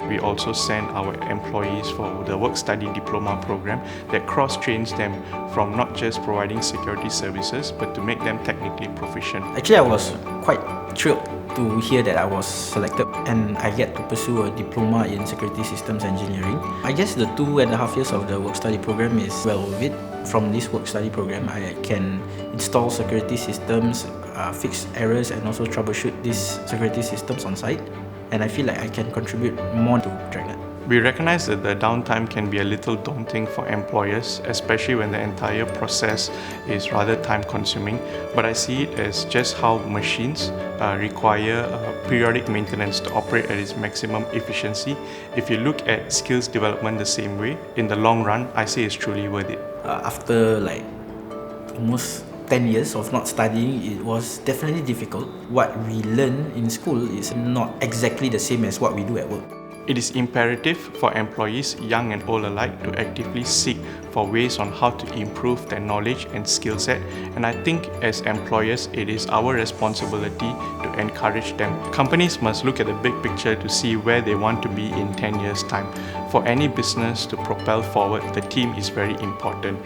we also send our employees for the Work-Study Diploma Programme that cross-trains them from not just providing security services, but to make them technically proficient. Actually, I was quite thrilled to hear that I was selected and I get to pursue a diploma in security systems engineering. I guess the 2.5 years of the work-study program is well worth it. From this work-study program, I can install security systems, fix errors, and also troubleshoot these security systems on site. And I feel like I can contribute more to Dragnet. We recognize that the downtime can be a little daunting for employers, especially when the entire process is rather time-consuming. But I see it as just how machines require periodic maintenance to operate at its maximum efficiency. If you look at skills development the same way, in the long run, I say it's truly worth it. After like almost 10 years of not studying, it was definitely difficult. What we learn in school is not exactly the same as what we do at work. It is imperative for employees, young and old alike, to actively seek for ways on how to improve their knowledge and skill set, and I think as employers, it is our responsibility to encourage them. Companies must look at the big picture to see where they want to be in 10 years' time. For any business to propel forward, the team is very important.